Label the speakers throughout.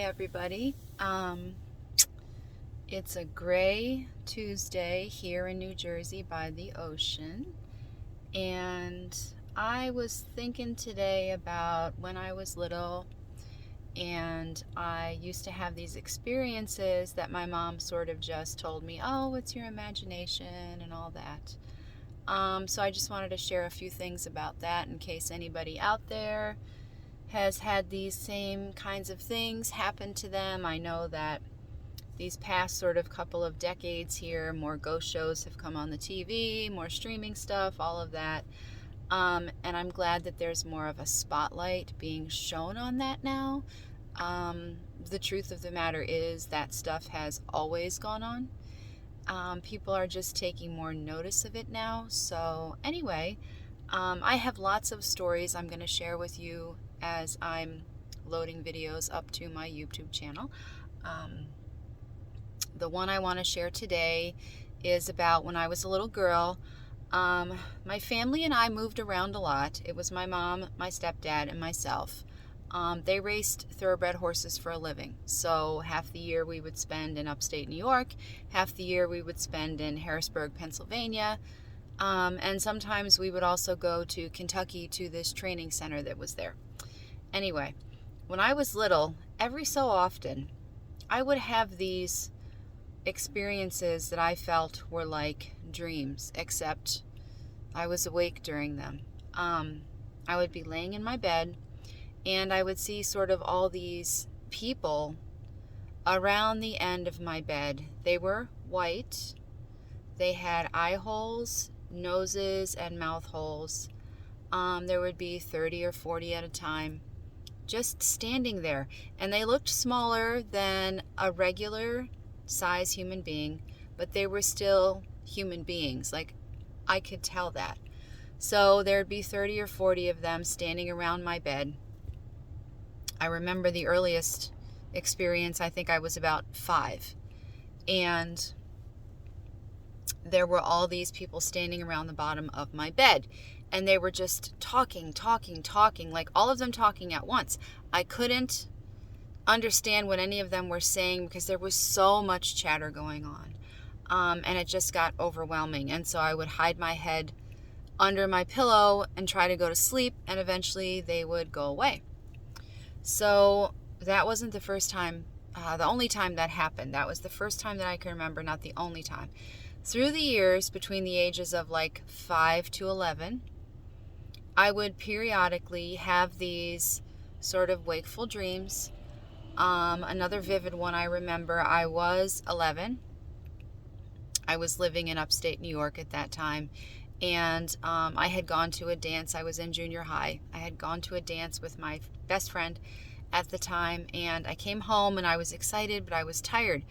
Speaker 1: everybody. It's a gray Tuesday here in New Jersey by the ocean, and I was thinking today about when I was little, and I used to have these experiences that my mom sort of just told me, oh, it's your imagination and all that. So I just wanted to share a few things about that in case anybody out there has had these same kinds of things happen to them. I know that these past sort of couple of decades here, more ghost shows have come on the TV, more streaming stuff, all of that. And I'm glad that there's more of a spotlight being shown on that now. The truth of the matter is that stuff has always gone on. People are just taking more notice of it now. So anyway, I have lots of stories I'm going to share with you as I'm loading videos up to my YouTube channel. The one I want to share today is about when I was a little girl. My family and I moved around a lot. It was my mom, my stepdad, and myself. They raced thoroughbred horses for a living. So half the year we would spend in upstate New York, half the year we would spend in Harrisburg, Pennsylvania. And sometimes we would also go to Kentucky to this training center that was there. Anyway, when I was little, every so often, I would have these experiences that I felt were like dreams, except I was awake during them. I would be laying in my bed, and I would see sort of all these people around the end of my bed. They were white. They had eye holes, noses, and mouth holes. There would be 30 or 40 at a time, just standing there. And they looked smaller than a regular size human being, but they were still human beings. Like, I could tell that. So there'd be 30 or 40 of them standing around my bed. I remember the earliest experience, I think I was about 5. And there were all these people standing around the bottom of my bed. And they were just talking, like all of them talking at once. I couldn't understand what any of them were saying because there was so much chatter going on. And it just got overwhelming. And so I would hide my head under my pillow and try to go to sleep, and eventually they would go away. So that wasn't the first time, the only time that happened. That was the first time that I can remember, not the only time. Through the years, between the ages of like 5 to 11, I would periodically have these sort of wakeful dreams. Another vivid one I remember, I was 11. I was living in upstate New York at that time, and I had gone to a dance. I was in junior high. I had gone to a dance with my best friend at the time, and I came home and I was excited, but I was tired.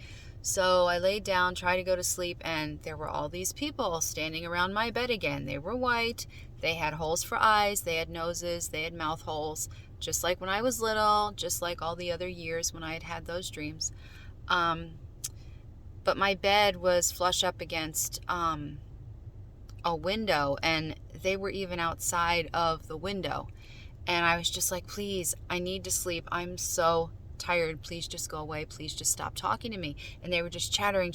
Speaker 1: So I laid down, tried to go to sleep, and there were all these people standing around my bed again. They were white. They had holes for eyes. They had noses. They had mouth holes, just like when I was little, just like all the other years when I had had those dreams. But my bed was flush up against a window, and they were even outside of the window. And I was just like, please, I need to sleep. I'm so tired. Please just go away. Please just stop talking to me. And they were just chattering.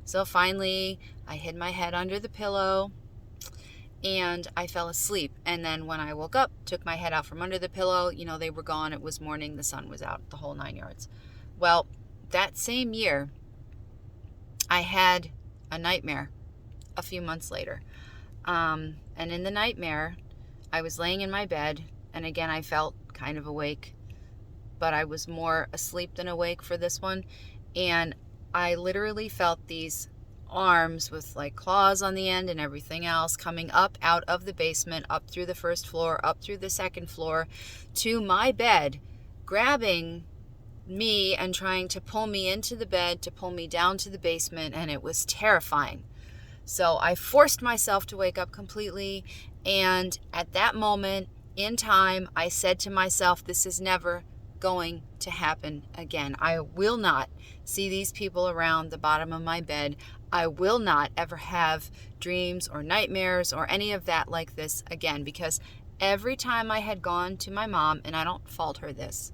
Speaker 1: So finally, I hid my head under the pillow and I fell asleep. And then when I woke up, took my head out from under the pillow, they were gone. It was morning. The sun was out, the whole 9 yards. Well, that same year, I had a nightmare a few months later. And in the nightmare, I was laying in my bed, and again, I felt kind of awake, but I was more asleep than awake for this one. And I literally felt these arms with like claws on the end and everything else coming up out of the basement, up through the first floor, up through the second floor to my bed, grabbing me and trying to pull me into the bed, to pull me down to the basement, and it was terrifying. So I forced myself to wake up completely, and at that moment in time, I said to myself, this is never going to happen again. I will not see these people around the bottom of my bed. I will not ever have dreams or nightmares or any of that like this again, because every time I had gone to my mom, and I don't fault her this,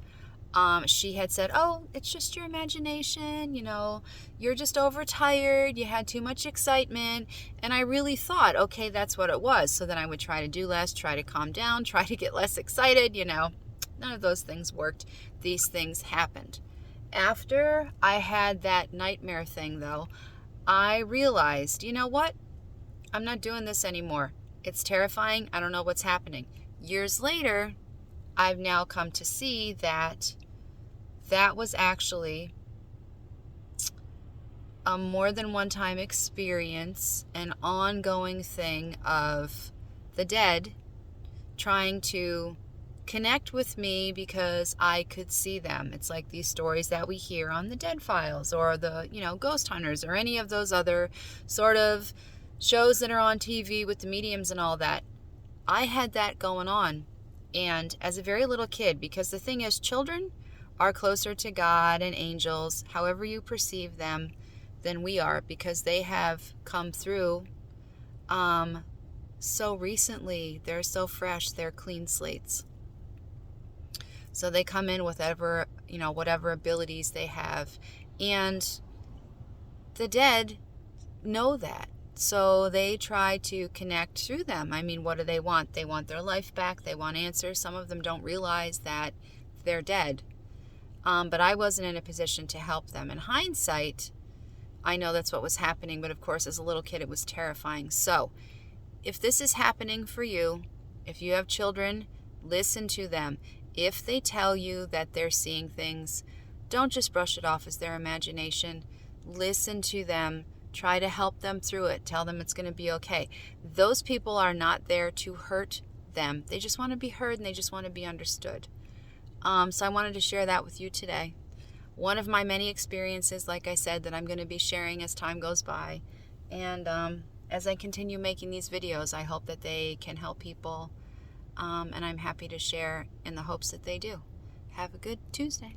Speaker 1: She had said, oh, it's just your imagination, you know, you're just overtired, you had too much excitement. And I really thought, okay, that's what it was. So then I would try to do less, try to calm down, try to get less excited, you know. None of those things worked. These things happened. After I had that nightmare thing, though, I realized, you know what? I'm not doing this anymore. It's terrifying. I don't know what's happening. Years later, I've now come to see that that was actually a more than one time experience, an ongoing thing of the dead trying to connect with me because I could see them. It's like these stories that we hear on the Dead Files or the, you know, Ghost Hunters or any of those other sort of shows that are on TV with the mediums and all that. I had that going on. And as a very little kid, because the thing is, children are closer to God and angels, however you perceive them, than we are, because they have come through so recently. They're so fresh, they're clean slates. So they come in with whatever, you know, whatever abilities they have. And the dead know that. So they try to connect through them. I mean, what do they want? They want their life back. They want answers. Some of them don't realize that they're dead. But I wasn't in a position to help them. In hindsight, I know that's what was happening. But of course, as a little kid, it was terrifying. So if this is happening for you, if you have children, listen to them. If they tell you that they're seeing things, don't just brush it off as their imagination. Listen to them. Try to help them through it. Tell them it's going to be okay. Those people are not there to hurt them. They just want to be heard and they just want to be understood. So I wanted to share that with you today. One of my many experiences, like I said, that I'm going to be sharing as time goes by. And as I continue making these videos, I hope that they can help people. And I'm happy to share in the hopes that they do. Have a good Tuesday.